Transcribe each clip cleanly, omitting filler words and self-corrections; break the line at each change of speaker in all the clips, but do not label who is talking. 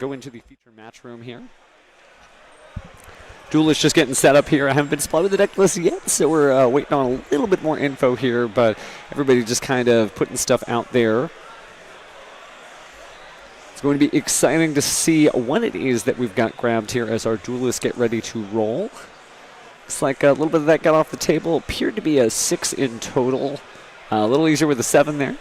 go into the feature match room here. Duelist just getting set up here. I haven't been supplied with the deck list yet, so we're waiting on a little bit more info here, but everybody just kind of putting stuff out there. It's going to be exciting to see what it is that we've got grabbed here as our duelists get ready to roll. Looks like a little bit of that got off the table. Appeared to be a 6 in total. A little easier with a 7 there.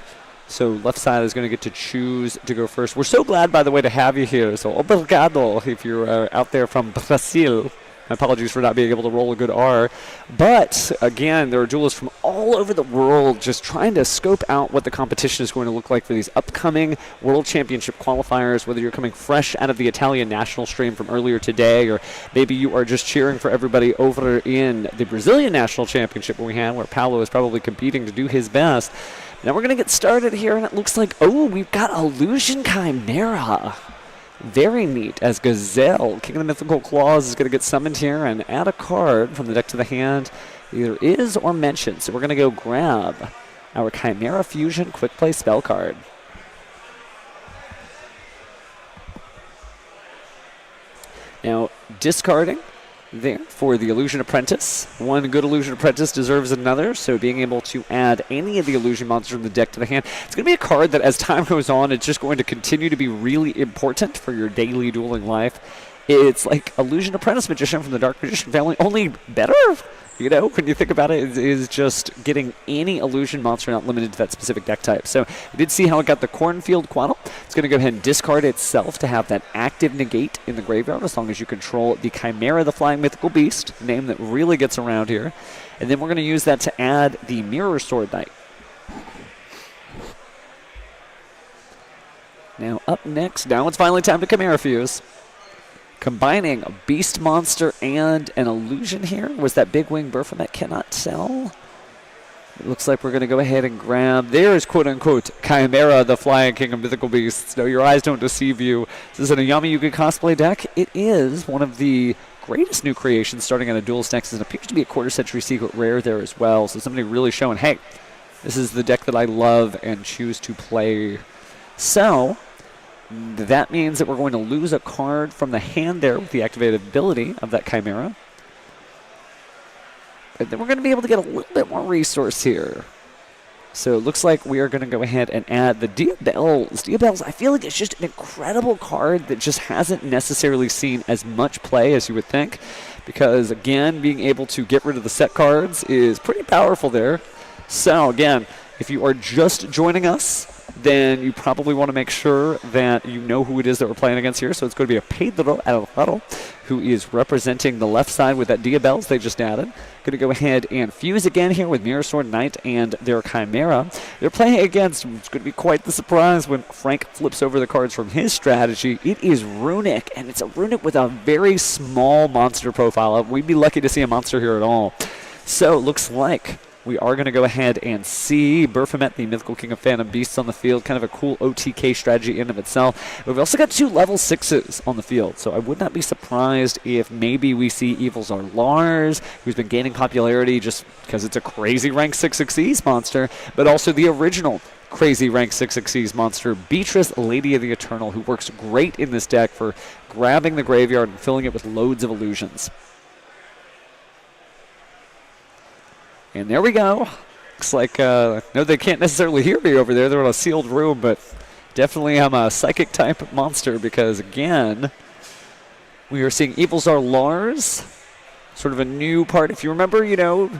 So left side is going to get to choose to go first. We're so glad, by the way, to have you here. So obrigado if you're out there from Brazil. My apologies for not being able to roll a good R. But, again, there are duelists from all over the world just trying to scope out what the competition is going to look like for these upcoming World Championship qualifiers, whether you're coming fresh out of the Italian national stream from earlier today, or maybe you are just cheering for everybody over in the Brazilian national championship we had, where Paolo is probably competing to do his best. Now we're going to get started here, and it looks like, oh, we've got Illusion Chimera. Very neat, as Gazelle, King of the Mythical Claws, is going to get summoned here and add a card from the deck to the hand. Either is or mentioned. So we're going to go grab our Chimera Fusion Quick Play spell card. Now, discarding there for the Illusion Apprentice. One good Illusion Apprentice deserves another, so being able to add any of the Illusion monsters from the deck to the hand. It's going to be a card that, as time goes on, it's just going to continue to be really important for your daily dueling life. It's like Illusion Apprentice Magician from the Dark Magician family, only better. You know, when you think about it, is just getting any illusion monster not limited to that specific deck type. So we did see how it got the Cornfield Quaddle. It's going to go ahead and discard itself to have that active negate in the graveyard as long as you control the Chimera, the Flying Mythical Beast, a name that really gets around here. And then we're going to use that to add the Mirror Sword Knight. Now up next, now it's finally time to Chimera Fuse. Combining a beast monster and an illusion here. Was that Big Wing Baphomet cannot sell? It looks like we're going to go ahead and grab. There's quote-unquote Chimera, the Flying King of Mythical Beasts. No, your eyes don't deceive you. This is an Ayami Yugi cosplay deck. It is one of the greatest new creations starting on a Duelist Nexus, and appears to be a quarter-century secret rare there as well. So somebody really showing, hey, this is the deck that I love and choose to play. So that means that we're going to lose a card from the hand there with the activated ability of that Chimera. And then we're going to be able to get a little bit more resource here. So it looks like we are going to go ahead and add the Diabells. Diabells, I feel like it's just an incredible card that just hasn't necessarily seen as much play as you would think. Because, again, being able to get rid of the set cards is pretty powerful there. So, again, if you are just joining us, then you probably want to make sure that you know who it is that we're playing against here. So it's going to be a Pedro Alvaro, who is representing the left side with that Diabells they just added. Going to go ahead and fuse again here with Mirror Sword Knight and their Chimera. They're playing against, it's going to be quite the surprise when Frank flips over the cards from his strategy. It is Runick, and it's a Runick with a very small monster profile. We'd be lucky to see a monster here at all. So it looks like we are going to go ahead and see Baphomet, the Mythical King of Phantom Beasts, on the field. Kind of a cool OTK strategy in of itself. We've also got 2 level 6s on the field, so I would not be surprised if maybe we see Evils Are Lars, who's been gaining popularity just because it's a crazy rank 6 Xyz monster, but also the original crazy rank 6 Xyz monster, Beatrice, Lady of the Eternal, who works great in this deck for grabbing the graveyard and filling it with loads of illusions. And there we go. Looks like, no, they can't necessarily hear me over there. They're in a sealed room, but definitely I'm a psychic type monster because, again, we are seeing Evils Are Lars. Sort of a new part. If you remember, you know,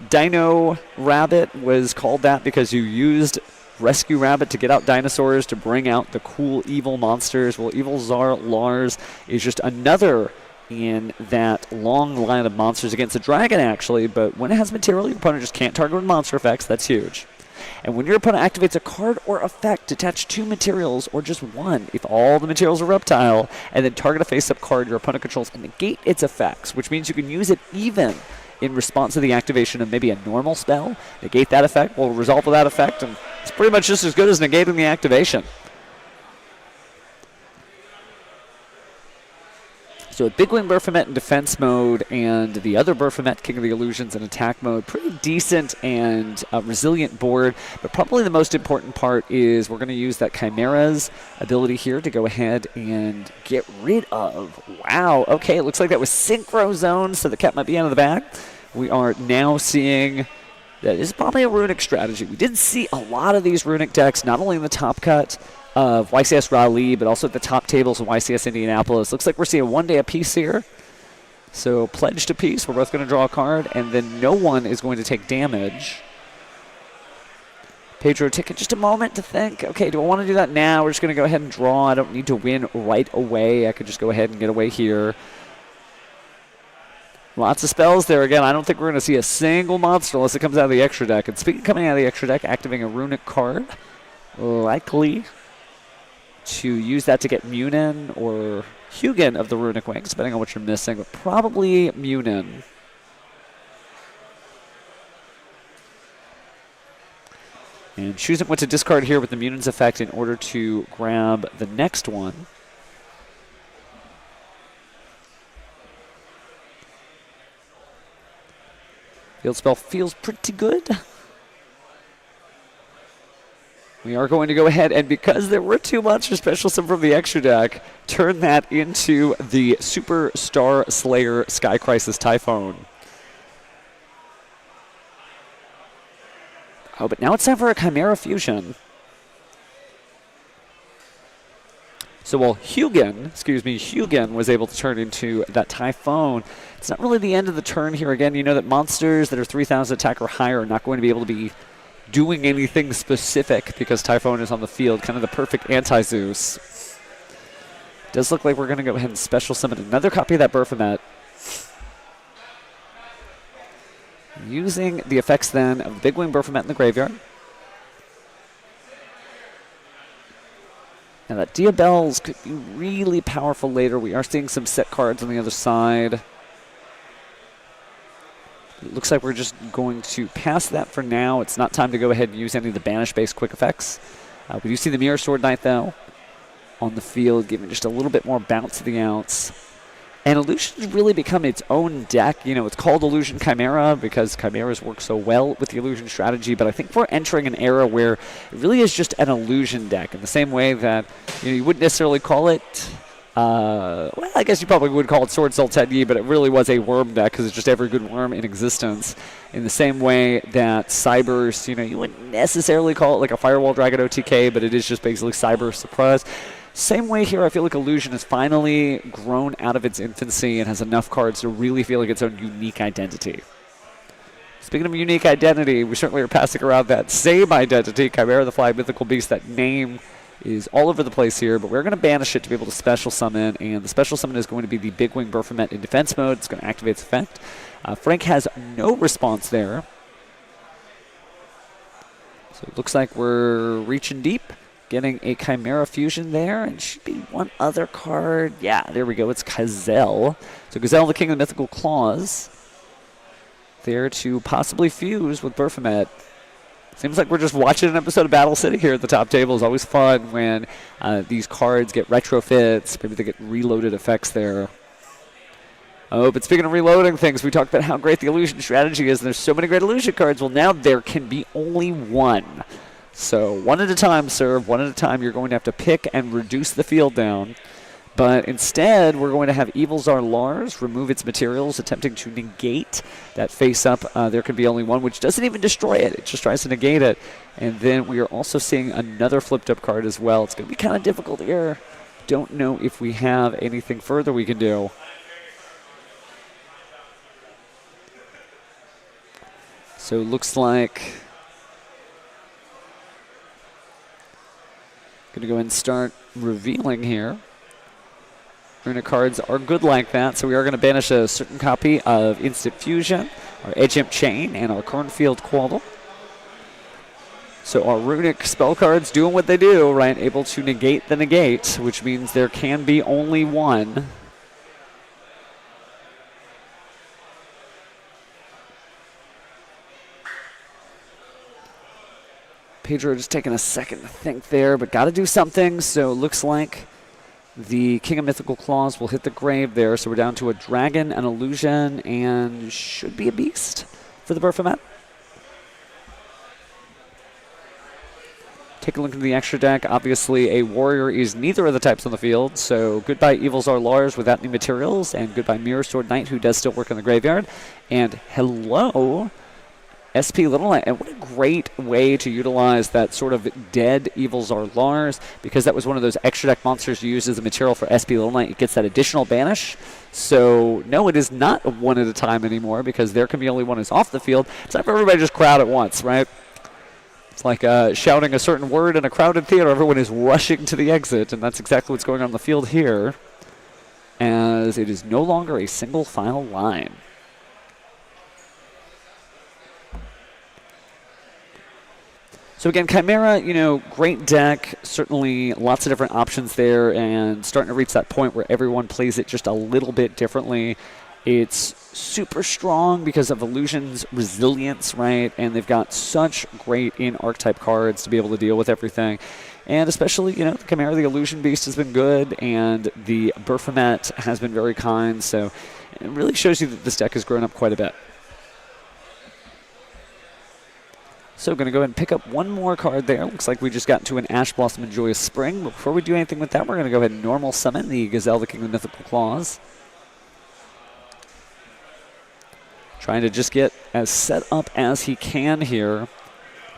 Dino Rabbit was called that because you used Rescue Rabbit to get out dinosaurs to bring out the cool evil monsters. Well, Evils Are Lars is just another in that long line of monsters against the dragon, actually, but when it has material, your opponent just can't target with monster effects. That's huge. And when your opponent activates a card or effect attached to materials, or just one, if all the materials are reptile, and then target a face-up card your opponent controls and negate its effects, which means you can use it even in response to the activation of maybe a normal spell, negate that effect, will resolve with that effect, and it's pretty much just as good as negating the activation. So with Big Wing Baphomet in defense mode and the other Baphomet, King of the Illusions, in attack mode, pretty decent and resilient board. But probably the most important part is we're going to use that Chimera's ability here to go ahead and get rid of. Wow, okay, it looks like that was Synchro Zone, so the cat might be out of the bag. We are now seeing that is probably a Runick strategy. We did see a lot of these Runick decks, not only in the top cut of YCS Raleigh, but also at the top tables of YCS Indianapolis. Looks like we're seeing 1 day apiece here. So pledged apiece. We're both going to draw a card, and then no one is going to take damage. Pedro, take just a moment to think. Okay, do I want to do that now? We're just going to go ahead and draw. I don't need to win right away. I could just go ahead and get away here. Lots of spells there. Again, I don't think we're going to see a single monster unless it comes out of the extra deck. And speaking of coming out of the extra deck, activating a Runick card. Likely to use that to get Munin or Hugin of the Runick Wings, depending on what you're missing, but probably Munin. And choosing what to discard here with the Munin's effect in order to grab the next one. Field spell feels pretty good. We are going to go ahead, and because there were two monster special summon from the extra deck, turn that into the Super Star Slayer Sky Crisis Typhon. Oh, but now it's time for a Chimera Fusion. So while Hugin was able to turn into that Typhon, it's not really the end of the turn here. Again, you know that monsters that are 3,000 attack or higher are not going to be able to be doing anything specific because Typhon is on the field, kind of the perfect anti-Zeus. Does look like we're going to go ahead and special summon another copy of that Baphomet. Using the effects then of the Big Wing Baphomet in the graveyard. Now that Diabells could be really powerful later. We are seeing some set cards on the other side. It looks like we're just going to pass that for now. It's not time to go ahead and use any of the banish-based quick effects. We do see the Mirror Sword Knight, though, on the field, giving just a little bit more bounce to the outs. And Illusion's really become its own deck. You know, it's called Illusion Chimera because Chimeras work so well with the Illusion strategy, but I think we're entering an era where it really is just an Illusion deck in the same way that you wouldn't necessarily call it well, I guess you probably would call it Sword Soul Tenyi, but it really was a worm deck because it's just every good worm in existence. In the same way that Cybers, you wouldn't necessarily call it like a Firewall Dragon OTK, but it is just basically Cyber Surprise. Same way here, I feel like Illusion has finally grown out of its infancy and has enough cards to really feel like its own unique identity. Speaking of unique identity, we certainly are passing around that same identity, Chimera the Flying Mythical Beast. That name is all over the place here, but we're going to banish it to be able to special summon, and the special summon is going to be the Big Wing Baphomet in defense mode. It's going to activate its effect. Frank has no response there. So it looks like we're reaching deep, getting a Chimera Fusion there, and should be one other card. Yeah, there we go. It's Gazelle. So Gazelle, the King of the Mythical Claws, there to possibly fuse with Baphomet. Seems like we're just watching an episode of Battle City here at the top table. It's always fun when these cards get retrofits. Maybe they get reloaded effects there. Oh, but speaking of reloading things, we talked about how great the Illusion strategy is, and there's so many great Illusion cards. Well, now there can be only one. So one at a time, serve. One at a time, you're going to have to pick and reduce the field down. But instead, we're going to have Evil Czar Lars remove its materials, attempting to negate that face-up. There can be only one, which doesn't even destroy it. It just tries to negate it. And then we are also seeing another flipped-up card as well. It's going to be kind of difficult here. Don't know if we have anything further we can do. So it looks like going to go ahead and start revealing here. Runick cards are good like that, so we are going to banish a certain copy of Instant Fusion, our Edge Imp Chain, and our Cornfield Quaddle. So our Runick spell cards doing what they do, right? Able to negate the negate, which means there can be only one. Pedro just taking a second to think there, but got to do something, so it looks like The King of Mythical Claws will hit the grave there, so we're down to a Dragon, an Illusion, and should be a Beast for the Baphomet. Take a look at the extra deck. Obviously, a Warrior is neither of the types on the field, so goodbye Evilzar Lars without any materials, and goodbye Mirror Sword Knight, who does still work in the graveyard. And hello, SP Little Knight. And what a great way to utilize that sort of dead Evilzar Lars, because that was one of those extra deck monsters used as a material for SP Little Knight. It gets that additional banish. So, no, it is not one at a time anymore, because there can be only one who's off the field. It's time for everybody to just crowd at once, right? It's like shouting a certain word in a crowded theater. Everyone is rushing to the exit, and that's exactly what's going on the field here, as it is no longer a single file line. So again, Chimera, great deck, certainly lots of different options there, and starting to reach that point where everyone plays it just a little bit differently. It's super strong because of Illusion's resilience, right? And they've got such great in-archetype cards to be able to deal with everything. And especially, the Chimera, the Illusion Beast has been good, and the Baphomet has been very kind. So it really shows you that this deck has grown up quite a bit. So going to go ahead and pick up one more card there. Looks like we just got into an Ash Blossom and Joyous Spring. But before we do anything with that, we're going to go ahead and normal summon the Gazelle, the King of Mythical Claws. Trying to just get as set up as he can here.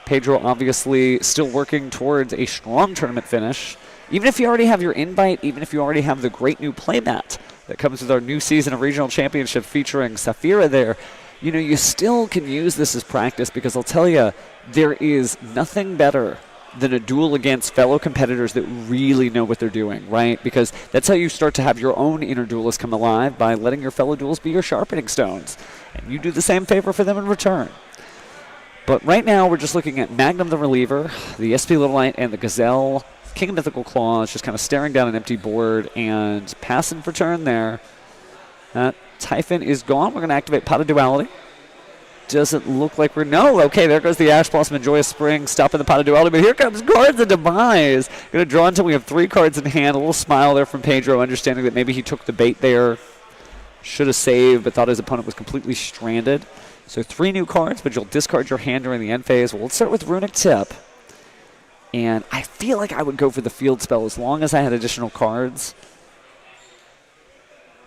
Pedro obviously still working towards a strong tournament finish. Even if you already have your invite, even if you already have the great new playmat that comes with our new season of Regional Championship featuring Saphira there, you still can use this as practice, because I'll tell you, there is nothing better than a duel against fellow competitors that really know what they're doing, right? Because that's how you start to have your own inner duelist come alive, by letting your fellow duels be your sharpening stones. And you do the same favor for them in return. But right now, we're just looking at Magnum the Reliever, the SP Little Knight, and the Gazelle, King of Mythical Claws, just kind of staring down an empty board and passing for turn there. That Typhon is gone. We're going to activate Pot of Duality. Doesn't look like we're... No, okay, there goes the Ash Blossom and Joyous Spring, stopping the Pot of Duality, but here comes Cards of Demise. Going to draw until we have 3 cards in hand. A little smile there from Pedro, understanding that maybe he took the bait there. Should have saved, but thought his opponent was completely stranded. So 3 new cards, but you'll discard your hand during the end phase. Well, let's start with Runick Tip. And I feel like I would go for the field spell as long as I had additional cards.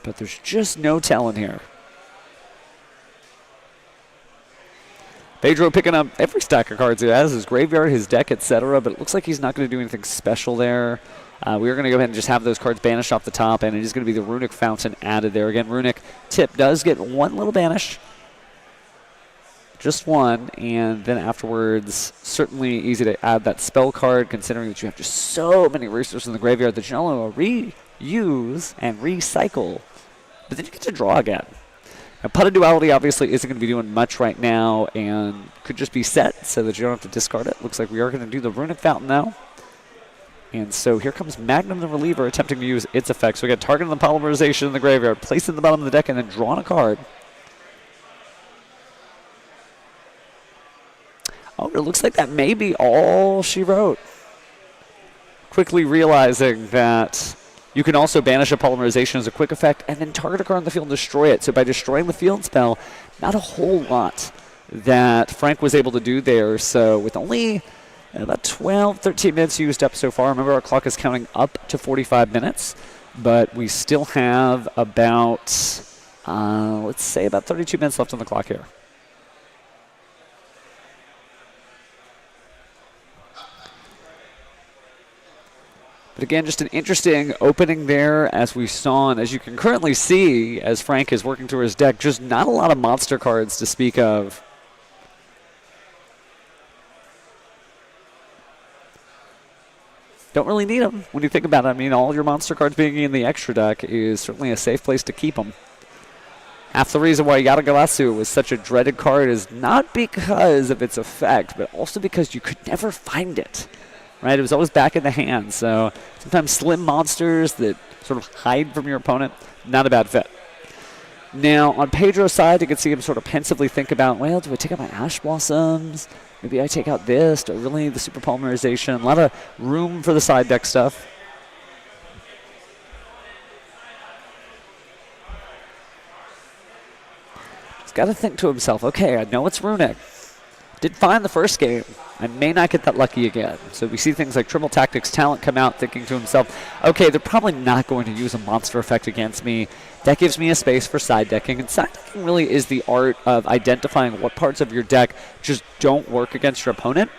But there's just no telling here. Pedro picking up every stack of cards he has, his graveyard, his deck, etc. But it looks like he's not going to do anything special there. We are going to go ahead and just have those cards banished off the top, and it is going to be the Runick Fountain added there. Again, Runick Tip does get 1 little banish. Just 1, and then afterwards, certainly easy to add that spell card, considering that you have just so many resources in the graveyard that you not only reuse and recycle, but then you get to draw again. Now, Pot of Duality obviously isn't going to be doing much right now, and could just be set so that you don't have to discard it. Looks like we are going to do the Runick Fountain now. And so here comes Magnum the Reliever attempting to use its effects. So we got targeting the polymerization in the graveyard, place it in the bottom of the deck, and then drawing a card. Oh, it looks like that may be all she wrote. Quickly realizing that you can also banish a polymerization as a quick effect and then target a card on the field and destroy it. So by destroying the field spell, not a whole lot that Frank was able to do there. So with only about 12, 13 minutes used up so far. Remember, our clock is counting up to 45 minutes, but we still have about, let's say, about 32 minutes left on the clock here. But again, just an interesting opening there, as we saw, and as you can currently see, as Frank is working through his deck, just not a lot of monster cards to speak of. Don't really need them when you think about it. I mean, all your monster cards being in the extra deck is certainly a safe place to keep them. Half the reason why Yatagarasu was such a dreaded card is not because of its effect, but also because you could never find it. Right? It was always back in the hand, so sometimes slim monsters that sort of hide from your opponent, not a bad fit. Now, on Pedro's side, you can see him sort of pensively think about, well, do I take out my Ash Blossoms? Maybe I take out this. Do I really need the Super Polymerization? A lot of room for the side deck stuff. got to think to himself, okay, I know it's Runick. Did fine the first game. I may not get that lucky again. So we see things like Triple Tactics Talent come out thinking to himself, okay, they're probably not going to use a monster effect against me. That gives me a space for side decking. And side decking really is the art of identifying what parts of your deck just don't work against your opponent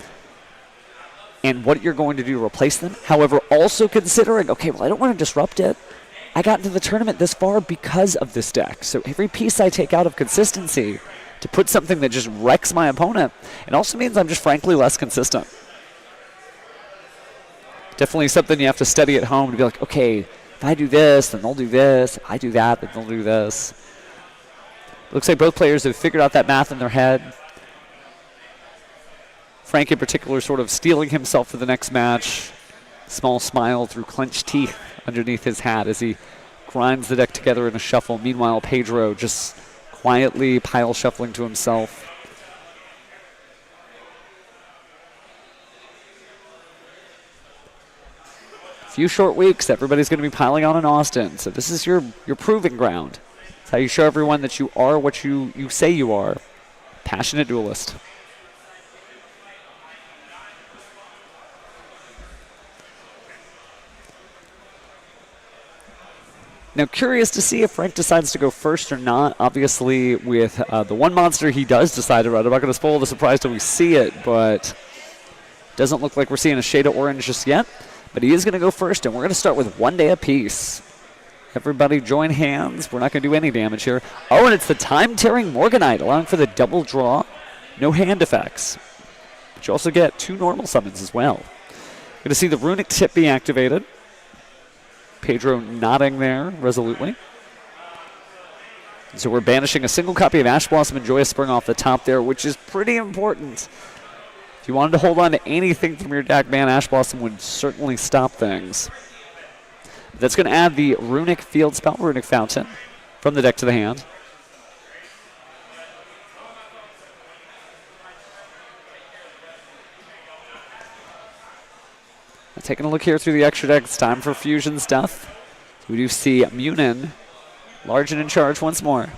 and what you're going to do to replace them. However, also considering, okay, well, I don't want to disrupt it. I got into the tournament this far because of this deck. So every piece I take out of consistency to put something that just wrecks my opponent, it also means I'm just frankly less consistent. Definitely something you have to study at home to be like, okay, if I do this, then they'll do this. If I do that, then they'll do this. Looks like both players have figured out that math in their head. Frank in particular sort of steeling himself for the next match. Small smile through clenched teeth underneath his hat as he grinds the deck together in a shuffle. Meanwhile, Pedro just quietly pile shuffling to himself. A few short weeks, everybody's going to be piling on in Austin. So this is your proving ground. It's how you show everyone that you are what you say you are. Passionate duelist. Now, curious to see if Frank decides to go first or not. Obviously, with the one monster he does decide to run. I'm not going to spoil the surprise till we see it, but doesn't look like we're seeing a shade of orange just yet. But he is going to go first, and we're going to start with 1 day apiece. Everybody join hands. We're not going to do any damage here. Oh, and it's the time-tearing Morganite, allowing for the double draw. No hand effects. But you also get 2 normal summons as well. Going to see the Runick tip be activated. Pedro nodding there resolutely. So we're banishing a single copy of Ash Blossom and Joyous Spring off the top there, which is pretty important. If you wanted to hold on to anything from your deck, man, Ash Blossom would certainly stop things. That's going to add the Runick Field Spell, Runick Fountain, from the deck to the hand. Taking a look here through the extra deck, it's time for fusion stuff. So we do see Munin large and in charge once more.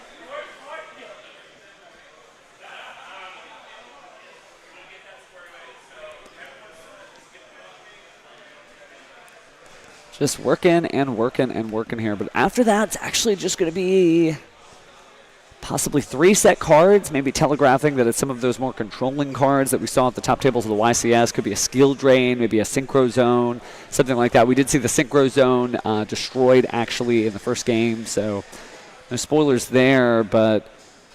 Just working and working and working here. But after that, it's actually just going to be possibly 3 set cards, maybe telegraphing that it's some of those more controlling cards that we saw at the top tables of the YCS. Could be a skill drain, maybe a synchro zone, something like that. We did see the synchro zone destroyed actually in the first game, so no spoilers there. But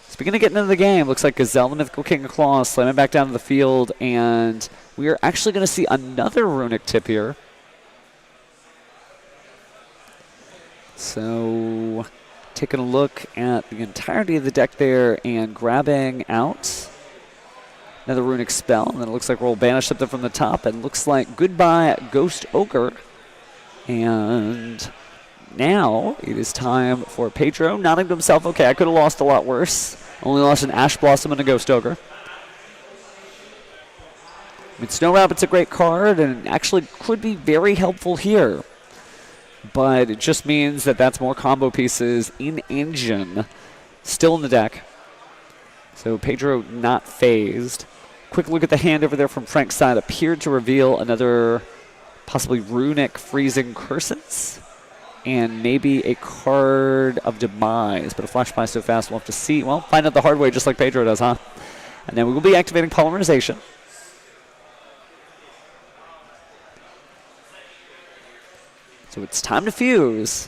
it's beginning to get into the game. Looks like Gazelle, the Mythical King of Claws, slamming back down to the field, and we are actually going to see another Runick tip here. So taking a look at the entirety of the deck there and grabbing out another Runick spell. And then it looks like we'll banish something from the top. And looks like goodbye Ghost Ogre. And now it is time for Pedro nodding to himself. Okay, I could have lost a lot worse. Only lost an Ash Blossom and a Ghost Ogre. I mean, Snow Rabbit's a great card and actually could be very helpful here. But it just means that that's more combo pieces in engine still in the deck. So Pedro not phased. Quick look at the hand over there from Frank's side. Appeared to reveal another possibly Runick Freezing Curses. And maybe a card of Demise. But a flash by so fast we'll have to see. Well, find out the hard way just like Pedro does, huh? And then we will be activating Polymerization. So it's time to fuse.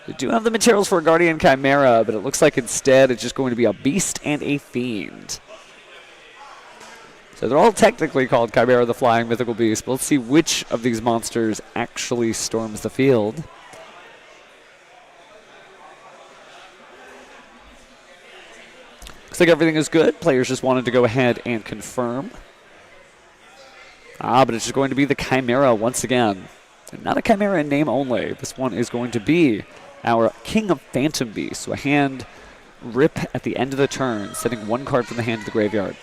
We do have the materials for a Guardian Chimera, but it looks like instead it's just going to be a Beast and a Fiend. So they're all technically called Chimera the Flying Mythical Beast, but let's see which of these monsters actually storms the field. Looks like everything is good. Players just wanted to go ahead and confirm. But it's just going to be the Chimera once again. And not a Chimera in name only. This one is going to be our King of Phantom Beasts. So a hand rip at the end of the turn, sending 1 card from the hand to the graveyard.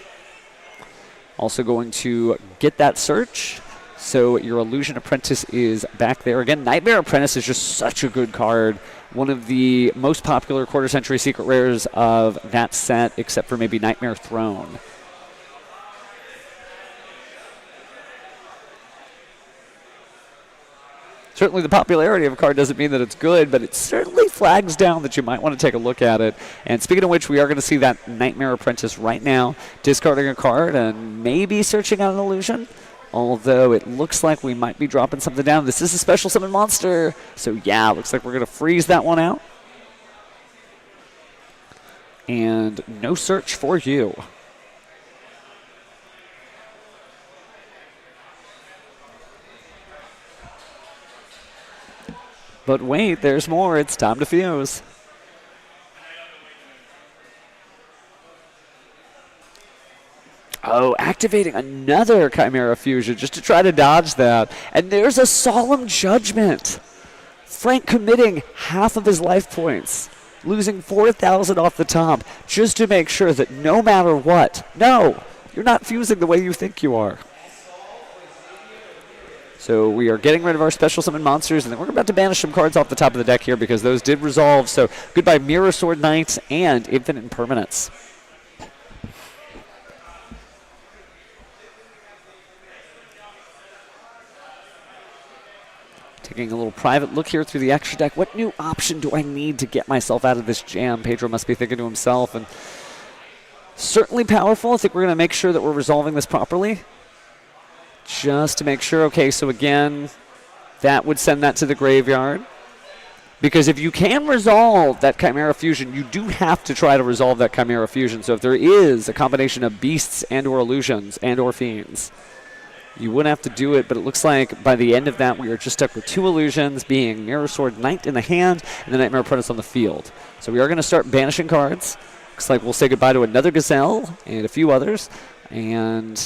Also going to get that search. So your Illusion Apprentice is back there. Again, Nightmare Apprentice is just such a good card. One of the most popular quarter-century secret rares of that set, except for maybe Nightmare Throne. Certainly the popularity of a card doesn't mean that it's good, but it certainly flags down that you might want to take a look at it. And speaking of which, we are going to see that Nightmare Apprentice right now, discarding a card and maybe searching out an illusion. Although it looks like we might be dropping something down. This is a special summon monster. So yeah, looks like we're going to freeze that one out. And no search for you. But wait, there's more. It's time to fuse. Oh, activating another Chimera Fusion just to try to dodge that. And there's a Solemn Judgment. Frank committing half of his life points, losing 4,000 off the top just to make sure that no matter what, no, you're not fusing the way you think you are. So we are getting rid of our special summon monsters, and then we're about to banish some cards off the top of the deck here because those did resolve. So goodbye Mirror Sword Knight and Infinite Impermanence. Taking a little private look here through the extra deck. What new option do I need to get myself out of this jam? Pedro must be thinking to himself. And certainly powerful. I think we're going to make sure that we're resolving this properly. Just to make sure. Okay, so again, that would send that to the graveyard. Because if you can resolve that Chimera Fusion, you do have to try to resolve that Chimera Fusion. So if there is a combination of beasts and or illusions and or fiends, you would have to do it, but it looks like by the end of that, we are just stuck with two illusions, being Mirror Sword Knight in the hand and the Nightmare Apprentice on the field. So we are going to start banishing cards. Looks like we'll say goodbye to another Gazelle and a few others, and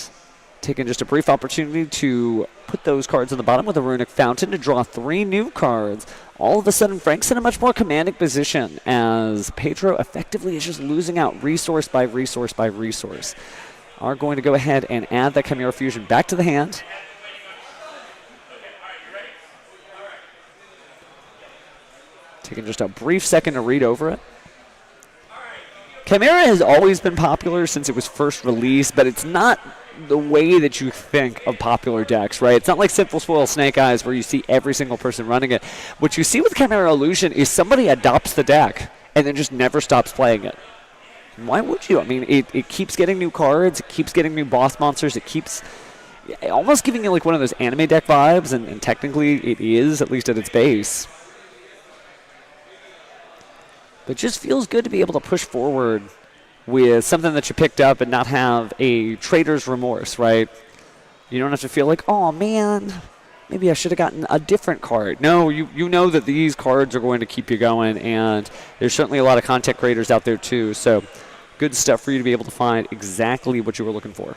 taking just a brief opportunity to put those cards on the bottom with a Runick Fountain to draw 3 new cards. All of a sudden, Frank's in a much more commanding position as Pedro effectively is just losing out resource by resource by resource. Are going to go ahead and add that Chimera Fusion back to the hand. Taking just a brief second to read over it. Chimera has always been popular since it was first released, but it's not the way that you think of popular decks, right? It's not like Sinful Spoil Snake Eyes where you see every single person running it. What you see with Chimera Illusion is somebody adopts the deck and then just never stops playing it. Why would you? I mean, it keeps getting new cards, it keeps getting new boss monsters, it keeps almost giving you like one of those anime deck vibes, and technically it is, at least at its base. But it just feels good to be able to push forward with something that you picked up and not have a trader's remorse, right? You don't have to feel like, oh man, maybe I should have gotten a different card. No, you know that these cards are going to keep you going, and there's certainly a lot of content creators out there too, so good stuff for you to be able to find exactly what you were looking for.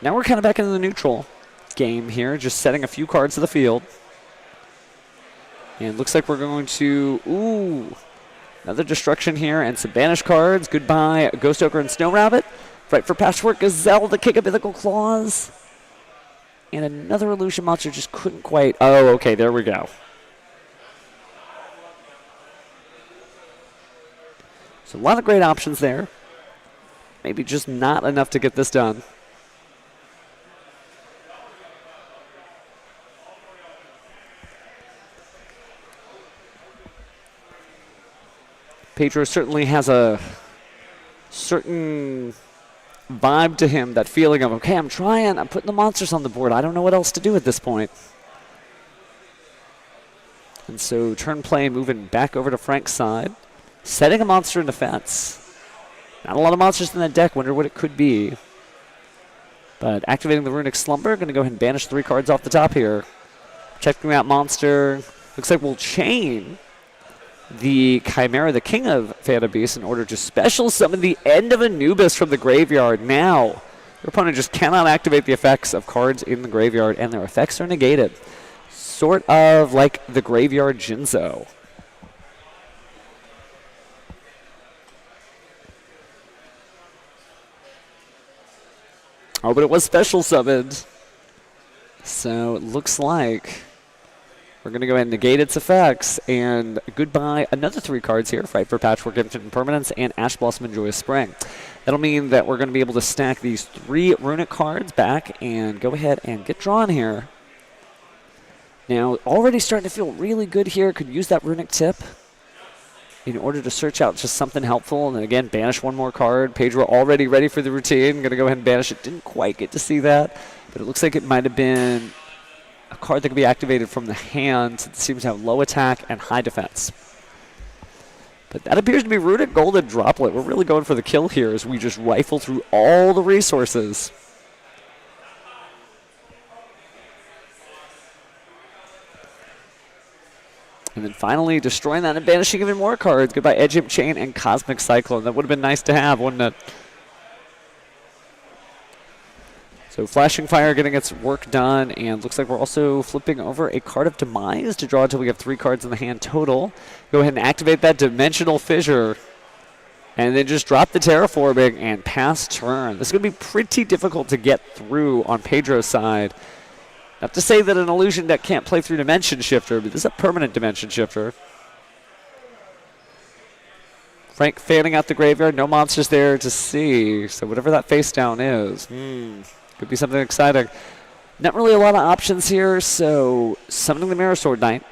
Now we're kind of back into the neutral game here, just setting a few cards to the field. And looks like we're going to, another destruction here and some banish cards. Goodbye Ghost Ogre and Snow Rabbit. Right for Patchwork Gazelle to kick a Mythical Claws. And another illusion monster just couldn't quite, oh, okay, there we go. So a lot of great options there. Maybe just not enough to get this done. Pedro certainly has a certain vibe to him, that feeling of, okay, I'm trying, I'm putting the monsters on the board. I don't know what else to do at this point. And so turn play moving back over to Frank's side. Setting a monster in defense. Not a lot of monsters in that deck. Wonder what it could be. But activating the Runick Slumber. Going to go ahead and banish 3 cards off the top here. Checking out monster. Looks like we'll chain the Chimera, the King of Phantom Beasts, in order to special summon the end of Anubis from the graveyard. Now, your opponent just cannot activate the effects of cards in the graveyard, and their effects are negated. Sort of like the Graveyard Jinzo. Oh, but it was special summoned. So it looks like we're going to go ahead and negate its effects. And goodbye. Another 3 cards here. Fight for Patchwork Infant Permanence and Ash Blossom and Joyous Spring. That'll mean that we're going to be able to stack these 3 Runick cards back and go ahead and get drawn here. Now, already starting to feel really good here. Could use that Runick tip in order to search out just something helpful. And then again, banish 1 more card. Pedro already ready for the routine. Going to go ahead and banish it. Didn't quite get to see that, but it looks like it might have been a card that could be activated from the hand. It seems to have low attack and high defense. But that appears to be Runick Golden Droplet. We're really going for the kill here as we just rifle through all the resources. And then finally destroying that and banishing even more cards. Goodbye Edge Imp Chain and Cosmic Cyclone. That would have been nice to have, wouldn't it? So Flashing Fire getting its work done, and looks like we're also flipping over a card of Demise to draw until we have 3 cards in the hand total. Go ahead and activate that Dimensional Fissure, and then just drop the Terraforming and pass turn. This is going to be pretty difficult to get through on Pedro's side. Not to say that an illusion deck can't play through Dimension Shifter, but this is a permanent Dimension Shifter. Frank fanning out the graveyard. No monsters there to see. So whatever that face down is, could be something exciting. Not really a lot of options here, so summoning the Mirror Sword Knight.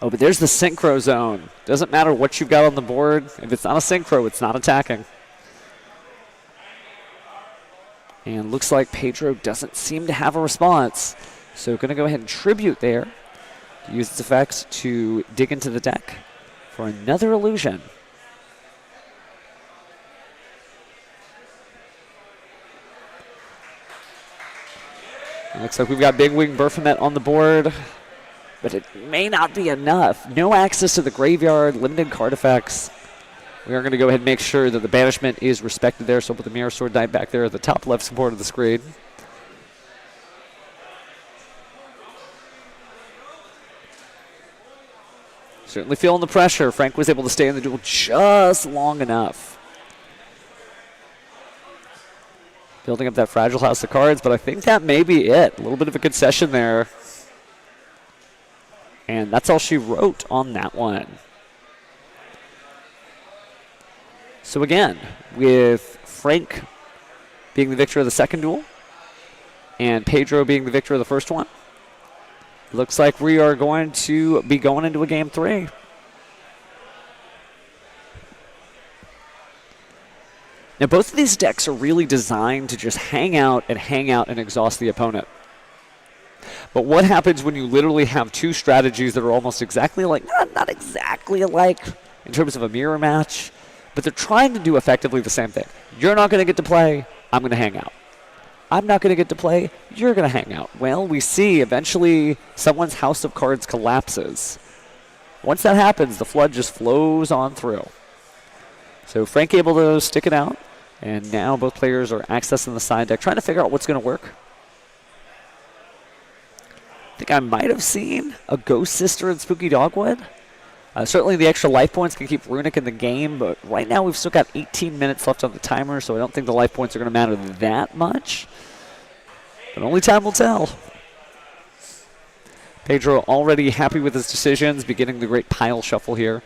Oh, but there's the Synchro Zone. Doesn't matter what you've got on the board. If it's not a Synchro, it's not attacking. And looks like Pedro doesn't seem to have a response. So going to go ahead and Tribute there. Use its effects to dig into the deck for another illusion. Looks like we've got Big Wing Baphomet on the board, but it may not be enough. No access to the graveyard, limited card effects. We are going to go ahead and make sure that the banishment is respected there, so we'll put the Mirror Sword Knight back there at the top left support of the screen. Certainly feeling the pressure. Frank was able to stay in the duel just long enough. Building up that fragile house of cards, but I think that may be it. A little bit of a concession there. And that's all she wrote on that one. So again, with Frank being the victor of the second duel and Pedro being the victor of the first one, looks like we are going to be going into a game 3. Now, both of these decks are really designed to just hang out and exhaust the opponent. But what happens when you literally have 2 strategies that are almost exactly alike? Not exactly alike in terms of a mirror match, but they're trying to do effectively the same thing. You're not going to get to play, I'm going to hang out. I'm not going to get to play, you're going to hang out. Well, we see eventually someone's house of cards collapses. Once that happens, the flood just flows on through. So Frank able to stick it out, and now both players are accessing the side deck, trying to figure out what's going to work. I think I might have seen a Ghost Sister and Spooky Dogwood. Certainly the extra life points can keep Runick in the game, but right now we've still got 18 minutes left on the timer, so I don't think the life points are going to matter that much. But only time will tell. Pedro already happy with his decisions, beginning the great pile shuffle here.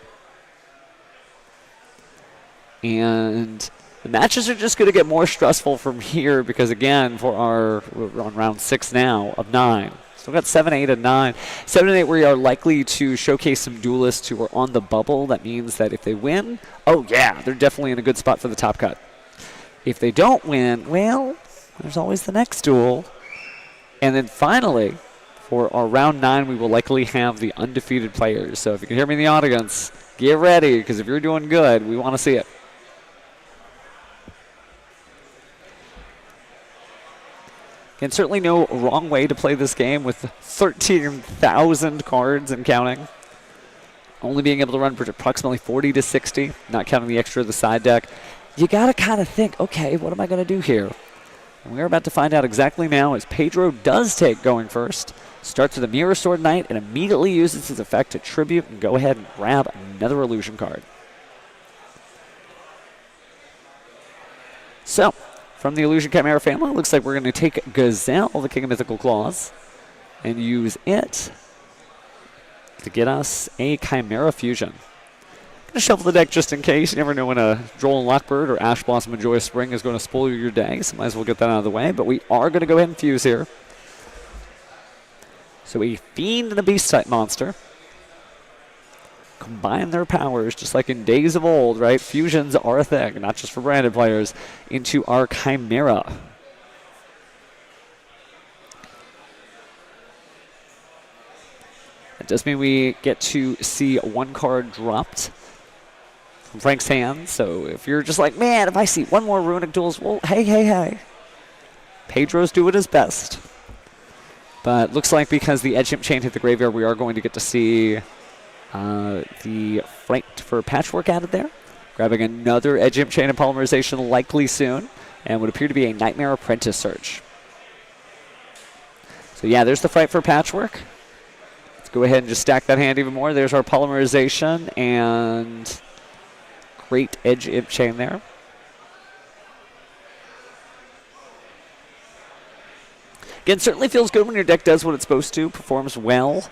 And the matches are just going to get more stressful from here because, again, we're on round 6 now of 9. Still got 7, 8, and 9. 7 and 8, we are likely to showcase some duelists who are on the bubble. That means that if they win, oh yeah, they're definitely in a good spot for the top cut. If they don't win, well, there's always the next duel. And then finally, for our round 9, we will likely have the undefeated players. So if you can hear me in the audience, get ready, because if you're doing good, we want to see it. And certainly no wrong way to play this game with 13,000 cards and counting. Only being able to run approximately 40 to 60, not counting the extra of the side deck. You got to kind of think, okay, what am I going to do here? And we're about to find out exactly now as Pedro does take going first. Starts with a Mirror Sword Knight and immediately uses his effect to tribute and go ahead and grab another illusion card. So, from the Illusion Chimera family, it looks like we're going to take Gazelle, the King of Mythical Claws, and use it to get us a Chimera Fusion. Going to shuffle the deck just in case. You never know when a Droll and Lockbird or Ash Blossom and Joyous Spring is going to spoil your day, so might as well get that out of the way. But we are going to go ahead and fuse here. So a Fiend and a Beast-type monster. Combine their powers, just like in days of old, right? Fusions are a thing, not just for branded players, into our Chimera. It does mean we get to see one card dropped from Frank's hand. So if you're just like, man, if I see one more Runick Duels, well, hey. Pedro's doing his best. But looks like because the Edge Imp Chain hit the graveyard, we are going to get to see the Fright for Patchwork added there. Grabbing another Edge Imp Chain of Polymerization likely soon. And would appear to be a Nightmare Apprentice search. So yeah, there's the Fright for Patchwork. Let's go ahead and just stack that hand even more. There's our Polymerization and great Edge Imp Chain there. Again, certainly feels good when your deck does what it's supposed to, performs well.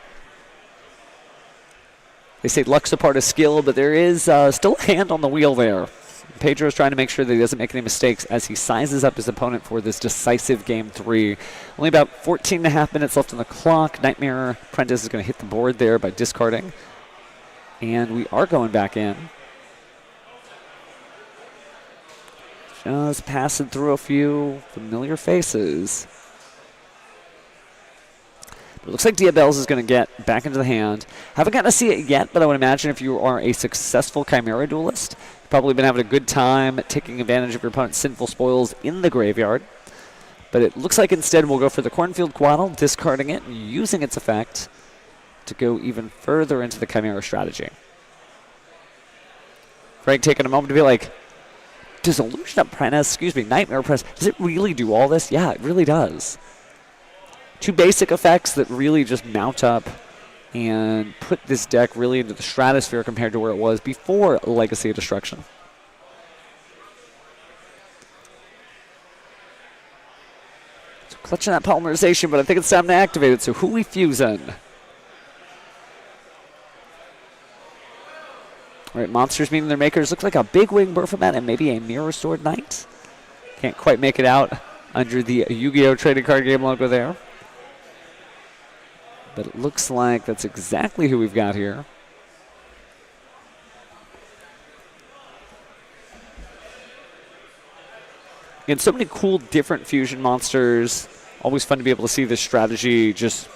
They say luck's a part of skill, but there is still a hand on the wheel there. Pedro's trying to make sure that he doesn't make any mistakes as he sizes up his opponent for this decisive Game 3. Only about 14.5 minutes left on the clock. Nightmare Apprentice is going to hit the board there by discarding. And we are going back in. Just passing through a few familiar faces. It looks like Diabell's is going to get back into the hand. Haven't gotten to see it yet, but I would imagine if you are a successful Chimera duelist, you've probably been having a good time taking advantage of your opponent's sinful spoils in the graveyard. But it looks like instead we'll go for the Cornfield Quaddle, discarding it and using its effect to go even further into the Chimera strategy. Frank taking a moment to be like, does Nightmare Apprentice, does it really do all this? Yeah, it really does. Two basic effects that really just mount up and put this deck really into the stratosphere compared to where it was before Legacy of Destruction. So clutching that Polymerization, but I think it's time to activate it. So who we fusing? All right, monsters meeting their makers. Looks like a Big Wing Baphomet and maybe a Mirror Sword Knight. Can't quite make it out under the Yu-Gi-Oh! Trading Card Game logo there. But it looks like that's exactly who we've got here. And so many cool different fusion monsters. Always fun to be able to see this strategy just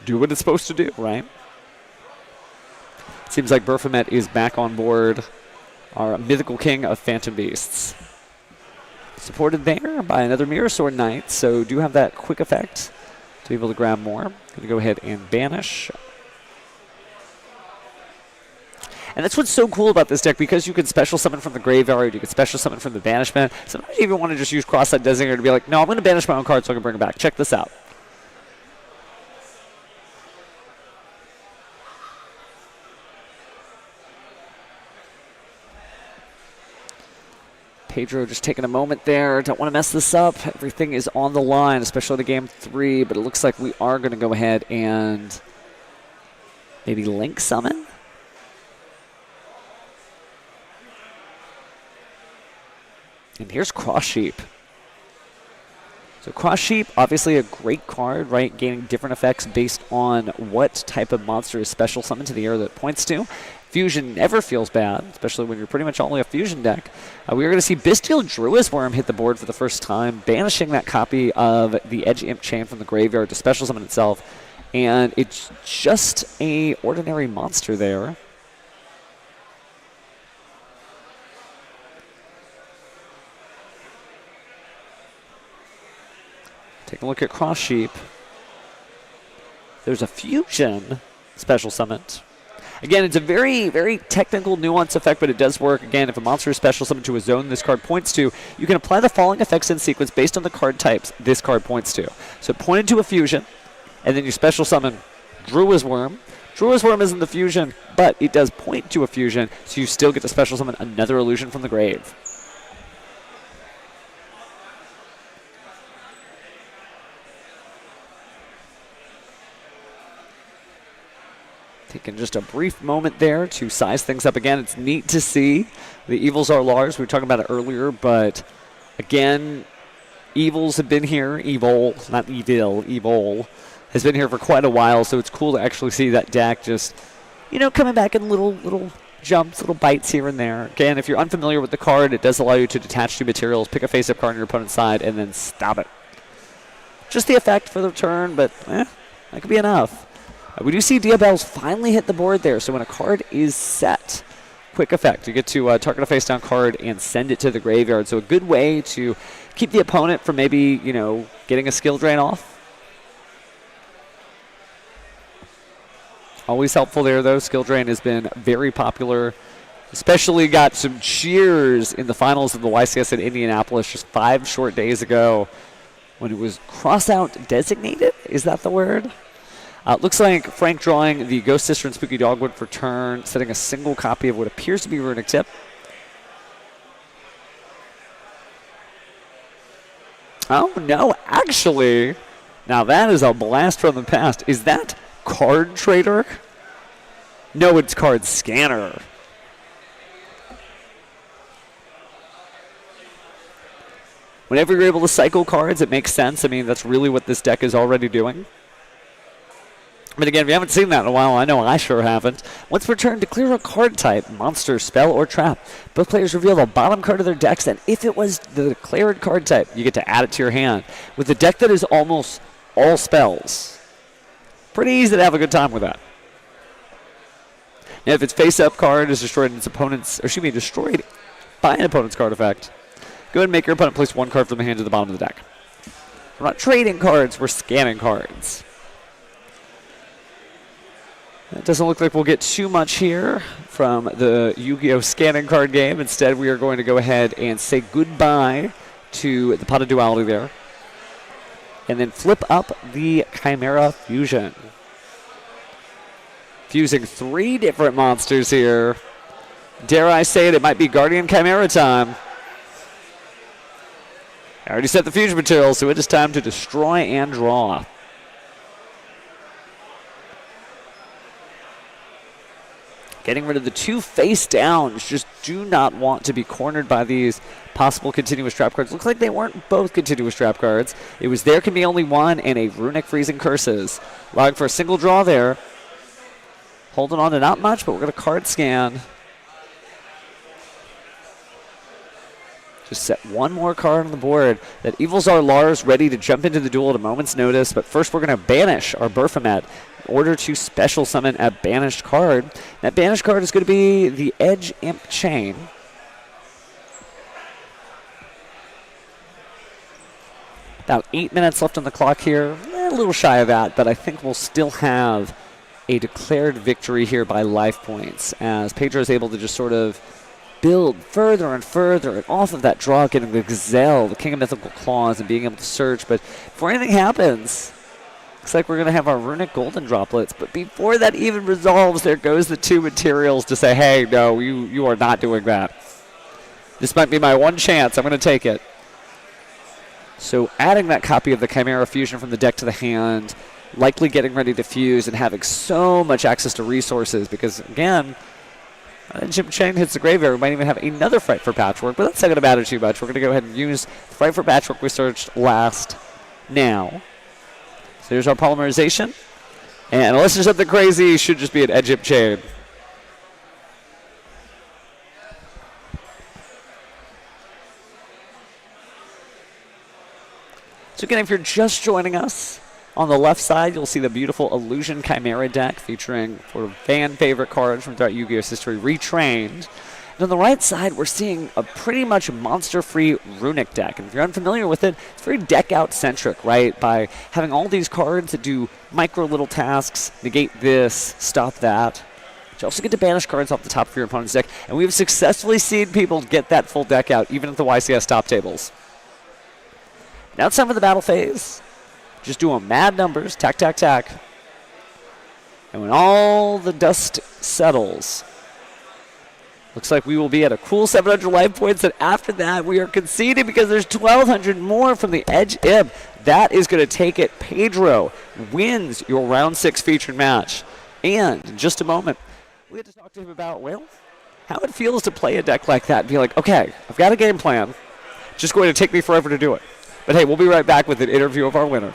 do what it's supposed to do, right? Seems like Baphomet is back on board. Our mythical king of Phantom Beasts. Supported there by another Mirror Sword Knight, so do have that quick effect to be able to grab more. Going to go ahead and banish. And that's what's so cool about this deck, because you can special summon from the graveyard, you can special summon from the banishment. Sometimes you even want to just use Cross-Side Designator to be like, no, I'm going to banish my own card so I can bring it back. Check this out. Pedro just taking a moment there. Don't want to mess this up. Everything is on the line, especially to Game 3. But it looks like we are going to go ahead and maybe Link Summon. And here's Cross Sheep. So Cross Sheep, obviously a great card, right? Gaining different effects based on what type of monster is special summoned to the area that it points to. Fusion never feels bad, especially when you're pretty much only a fusion deck. We are going to see Bestial Druid's Worm hit the board for the first time, banishing that copy of the Edge Imp Chain from the graveyard to special summon itself. And it's just a ordinary monster there. Take a look at Cross Sheep. There's a fusion special summoned. Again, it's a very, very technical, nuanced effect, but it does work. Again, if a monster is special summoned to a zone this card points to, you can apply the following effects in sequence based on the card types this card points to. So it pointed to a fusion, and then you special summon Druid's Worm. Druid's Worm isn't the fusion, but it does point to a fusion, so you still get to special summon another illusion from the grave. Taking just a brief moment there to size things up again. It's neat to see the Evils are Lars. We were talking about it earlier, but again, Evils have been here. Evil, not evil, Evil has been here for quite a while, so it's cool to actually see that deck just, coming back in little jumps, little bites here and there. Again, if you're unfamiliar with the card, it does allow you to detach two materials, pick a face-up card on your opponent's side, and then stop it. Just the effect for the turn, but that could be enough. We do see Diabells finally hit the board there, so when a card is set, quick effect. You get to target a face-down card and send it to the graveyard. So a good way to keep the opponent from maybe, getting a skill drain off. Always helpful there, though. Skill drain has been very popular. Especially got some cheers in the finals of the YCS in Indianapolis just 5 short days ago when it was cross-out designated. Is that the word? Looks like Frank drawing the Ghost Sister and Spooky Dogwood for turn, setting a single copy of what appears to be Runick Tip. Oh, no, actually, now that is a blast from the past. Is that Card Trader? No, it's Card Scanner. Whenever you're able to cycle cards, it makes sense. I mean, that's really what this deck is already doing. But again, if you haven't seen that in a while, I know I sure haven't. Once returned, declare a card type, monster, spell, or trap. Both players reveal the bottom card of their decks, and if it was the declared card type, you get to add it to your hand. With a deck that is almost all spells, pretty easy to have a good time with that. Now, if its face-up card is destroyed in its opponent's, destroyed by an opponent's card effect, go ahead and make your opponent place one card from the hand to the bottom of the deck. We're not trading cards, we're scanning cards. It doesn't look like we'll get too much here from the Yu-Gi-Oh! Scanning card game. Instead, we are going to go ahead and say goodbye to the Pot of Duality there. And then flip up the Chimera Fusion. Fusing 3 different monsters here. Dare I say it might be Guardian Chimera time. I already set the fusion material, so it is time to destroy and draw. Getting rid of the 2 face downs. Just do not want to be cornered by these possible continuous trap cards. Looks like they weren't both continuous trap cards. It was there can be only one and a Runick Freezing Curses. Allowing for a single draw there. Holding on to not much, but we're going to card scan. Just set one more card on the board. That Evils are Lars ready to jump into the duel at a moment's notice. But first we're going to banish our Baphomet in order to special summon a banished card. That banished card is going to be the Edge Imp Chain. About 8 minutes left on the clock here. A little shy of that, but I think we'll still have a declared victory here by life points as Pedro is able to just sort of build further and further and off of that draw, getting the Gazelle, the King of Mythical Claws, and being able to search. But before anything happens, looks like we're going to have our Runick Golden Droplets. But before that even resolves, there goes the 2 materials to say, hey, no, you are not doing that. This might be my one chance. I'm going to take it. So adding that copy of the Chimera Fusion from the deck to the hand, likely getting ready to fuse and having so much access to resources because, again, Jim Chang hits the graveyard. We might even have another Fright for Patchwork, but that's not going to matter too much. We're going to go ahead and use the Fright for Patchwork we searched last now. So here's our polymerization. And unless there's something crazy, it should just be an Edge Imp Chain. So again, if you're just joining us, on the left side, you'll see the beautiful Illusion Chimera deck featuring sort of fan favorite cards from throughout Yu-Gi-Oh's history retrained. And on the right side, we're seeing a pretty much monster-free Runick deck. And if you're unfamiliar with it, it's very deck-out-centric, right? By having all these cards that do micro little tasks, negate this, stop that. You also get to banish cards off the top of your opponent's deck. And we've successfully seen people get that full deck out, even at the YCS top tables. Now it's time for the battle phase. Just doing mad numbers, tack, tack, tack. And when all the dust settles, looks like we will be at a cool 700 life points, and after that we are conceding because there's 1,200 more from the Edge Imp. That is going to take it. Pedro wins your round 6 featured match. And in just a moment, we had to talk to him about, well, how it feels to play a deck like that and be like, okay, I've got a game plan. Just going to take me forever to do it. But hey, we'll be right back with an interview of our winner.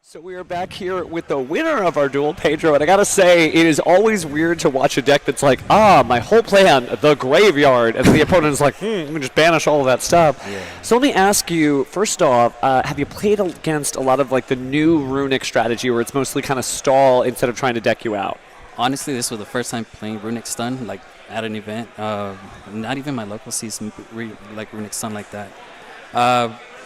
So we are back here with the winner of our duel, Pedro, and I gotta say, it is always weird to watch a deck that's like, my whole plan, the graveyard, and the opponent is like, let me just banish all of that stuff. Yeah. So let me ask you, first off, have you played against a lot of like the new Runick strategy where it's mostly kind of stall instead of trying to deck you out?
Honestly, this was the first time playing Runick Stun, like at an event. Not even my local sees like Runick Stun like that.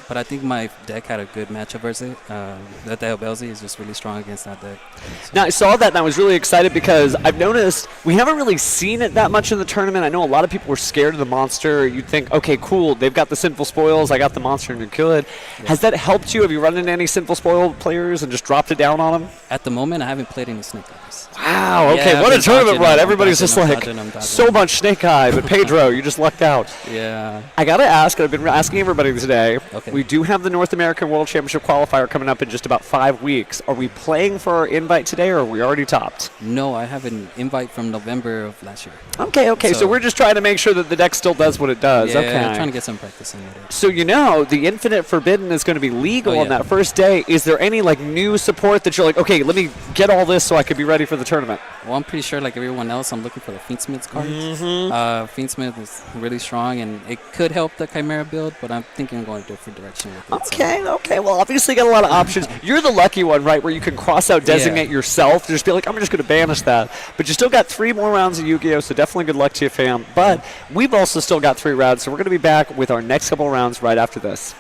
But I think my deck had a good matchup versus it. That Belzy is just really strong against that deck. So.
Now, I saw that and I was really excited because I've noticed we haven't really seen it that much in the tournament. I know a lot of people were scared of the monster. You'd think, okay, cool, they've got the Sinful Spoils, I got the monster and you're good. Yeah. Has that helped you? Have you run into any Sinful Spoil players and just dropped it down on them?
At the moment, I haven't played any Snake Eyes.
Wow, okay, yeah, what a tournament run. Everybody's just like, so much Snake Eye, but Pedro, you just lucked out.
Yeah.
I got to ask, I've been asking everybody today,
okay.
We do have the North American World Championship qualifier coming up in just about 5 weeks. Are we playing for our invite today, or are we already topped?
No, I have an invite from November of last year.
Okay, so we're just trying to make sure that the deck still does what it does.
Yeah,
okay.
I'm trying to get some practice in with it.
So the Infinite Forbidden is going to be legal on that first day. Is there any like new support that you're like, okay, let me get all this so I could be ready for the tournament?
Well, I'm pretty sure like everyone else, I'm looking for the Fiendsmith's cards. Fiendsmith is really strong, and it could help the Chimera build, but I'm thinking I'm going a different direction with it.
Okay. Well, obviously you got a lot of options. You're the lucky one, right, where you can cross out designate yourself. Just be like, I'm just going to banish that. But you still got 3 more rounds of Yu-Gi-Oh!, so definitely good luck to you, fam. But we've also still got 3 rounds, so we're going to be back with our next couple rounds right after this.